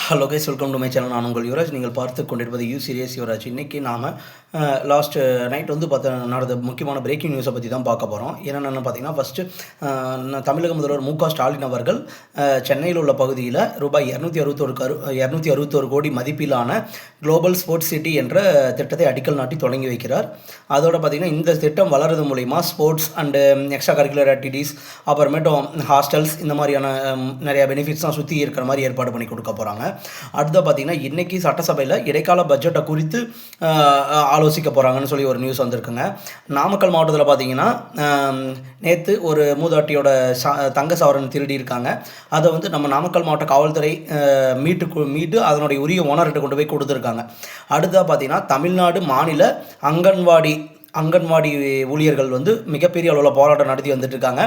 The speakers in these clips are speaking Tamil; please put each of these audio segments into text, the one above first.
Hello guys, welcome to my channel. நான் உங்கள் யுவராஜ். நீங்கள் பார்த்து கொண்டிருப்பது யூ சீரியஸ் யுவராஜ். இன்றைக்கி நாம் லாஸ்ட் நைட் நடந்த முக்கியமான பிரேக்கிங் நியூஸை பற்றி தான் பார்க்க போகிறோம். என்னென்னு பார்த்தீங்கன்னா, ஃபஸ்ட்டு தமிழக முதல்வர் மு க ஸ்டாலின் அவர்கள் சென்னையில் உள்ள பகுதியில் ரூபாய் 261 கோடி மதிப்பிலான குளோபல் ஸ்போர்ட்ஸ் சிட்டி என்ற திட்டத்தை அடிக்கல் நாட்டி தொடங்கி வைக்கிறார். அதோடு பார்த்திங்கன்னா, இந்த திட்டம் வளர்றது மூலிமா sports and extra curricular activities, அப்புறமேட்டும் ஹாஸ்டல்ஸ், இந்த மாதிரியான நிறையா பெனிஃபிட்ஸ்லாம் சுற்றி இருக்கிற மாதிரி ஏற்பாடு பண்ணி கொடுக்க போகிறாங்க. அடுத்த பார்த்தீங்கன்னா, இன்றைக்கி சட்டசபையில் இடைக்கால பட்ஜெட்டை குறித்து ஆலோசிக்க போகிறாங்கன்னு சொல்லி ஒரு நியூஸ் வந்திருக்குங்க. நாமக்கல் மாவட்டத்தில் பார்த்தீங்கன்னா, நேற்று ஒரு மூதாட்டியோட தங்க சவரன் திருடி இருக்காங்க. அதை நம்ம நாமக்கல் மாவட்ட காவல்துறை மீட்டு அதனுடைய உரிய ஓனர்கிட்ட கொண்டு போய் கொடுத்துருக்காங்க. அடுத்ததாக பார்த்தீங்கன்னா, தமிழ்நாடு மாநில அங்கன்வாடி ஊழியர்கள் மிகப்பெரிய அளவில் போராட்டம் நடத்தி வந்துட்டு இருக்காங்க.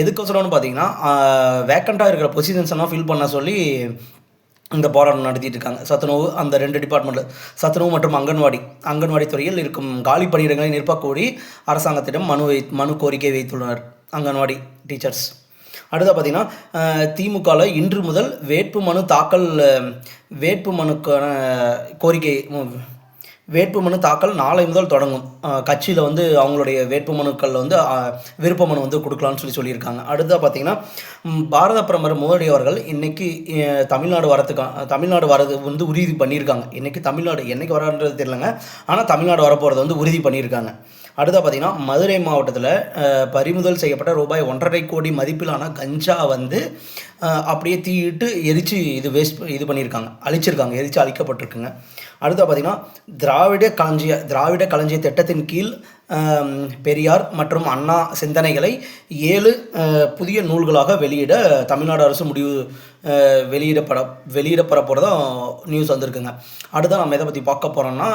எதுக்கோசரம்னு பார்த்தீங்கன்னா, வேக்கண்ட்டாக இருக்கிற பொசிஷன்ஸ் எல்லாம் ஃபில் பண்ண சொல்லி இந்த போராட்டம் நடத்திட்டு இருக்காங்க. சத்துணவு, அந்த 2 டிபார்ட்மெண்ட்டில் சத்துணவு மற்றும் அங்கன்வாடி துறையில் இருக்கும் காலி பணியிடங்களை நிரப்பக்கோரி அரசாங்கத்திடம் மனு கோரிக்கை வைத்துள்ளனர் அங்கன்வாடி டீச்சர்ஸ். அடுத்த பார்த்திங்கன்னா, திமுகவில் இன்று முதல் வேட்புமனு தாக்கல் நாளை முதல் தொடங்கும். கட்சியில் அவங்களுடைய வேட்புமனுக்கள் விருப்ப மனு கொடுக்கலான்னு சொல்லியிருக்காங்க. அடுத்ததாக பார்த்திங்கன்னா, பாரத பிரதமர் மோடி அவர்கள் இன்றைக்கி தமிழ்நாடு வரது உறுதி பண்ணியிருக்காங்க. இன்றைக்கி தமிழ்நாடு என்றைக்கு வரான்றது தெரியலங்க, ஆனால் தமிழ்நாடு வரப்போகிறது உறுதி பண்ணியிருக்காங்க. அடுத்த பார்த்திங்கன்னா, மதுரை மாவட்டத்தில் பறிமுதல் செய்யப்பட்ட ரூபாய் 1.5 கோடி மதிப்பிலான கஞ்சா அப்படியே தீயிட்டு எரித்து இது பண்ணியிருக்காங்க, எரித்து அழிக்கப்பட்டிருக்குங்க. அடுத்த பார்த்திங்கன்னா, திராவிட களஞ்சிய திட்டத்தின் கீழ் பெரியார் மற்றும் அண்ணா சிந்தனைகளை 7 புதிய நூல்களாக வெளியிட தமிழ்நாடு அரசு வெளியிடப்பட போகிறதா நியூஸ் வந்திருக்குங்க. அடுத்த நம்ம எதை பற்றி பார்க்க போகிறோம்னா,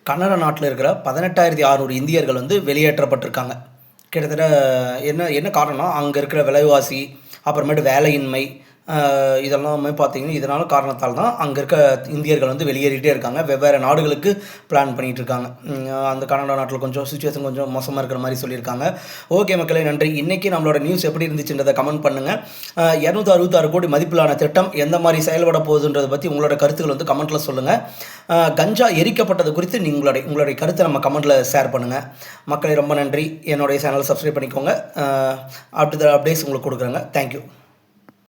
கனடா நாட்டில் இருக்கிற 18,600 இந்தியர்கள் வெளியேற்றப்பட்டிருக்காங்க. கிட்டத்தட்ட என்ன காரணம்னா, அங்கே இருக்கிற விலைவாசி, அப்புறமேட்டு வேலையின்மை, இதெல்லாமே பார்த்திங்கன்னா இதனால் காரணத்தால் தான் அங்கே இருக்க இந்தியர்கள் வெளியேறிட்டே இருக்காங்க. வெவ்வேறு நாடுகளுக்கு பிளான் பண்ணிகிட்டு இருக்காங்க. அந்த கனடா நாட்டில் கொஞ்சம் சுச்சுவேஷன் கொஞ்சம் மோசமாக இருக்கிற மாதிரி சொல்லியிருக்காங்க. ஓகே மக்களே, நன்றி. இன்றைக்கி நம்மளோட நியூஸ் எப்படி இருந்துச்சுன்றதை கமெண்ட் பண்ணுங்கள். 266 கோடி மதிப்பிலான திட்டம் எந்த மாதிரி செயல்பட போகுதுன்றதை பற்றி உங்களோட கருத்துக்கள் கமெண்ட்டில் சொல்லுங்கள். கஞ்சா எரிக்கப்பட்டது குறித்து உங்களுடைய கருத்தை நம்ம கமெண்ட்டில் ஷேர் பண்ணுங்கள். மக்களே, ரொம்ப நன்றி. என்னுடைய சேனலை சப்ஸ்கிரைப் பண்ணிக்கோங்க. அடுத்த அப்டேட்ஸ் உங்களுக்கு கொடுக்குறேங்க. தேங்க்யூ.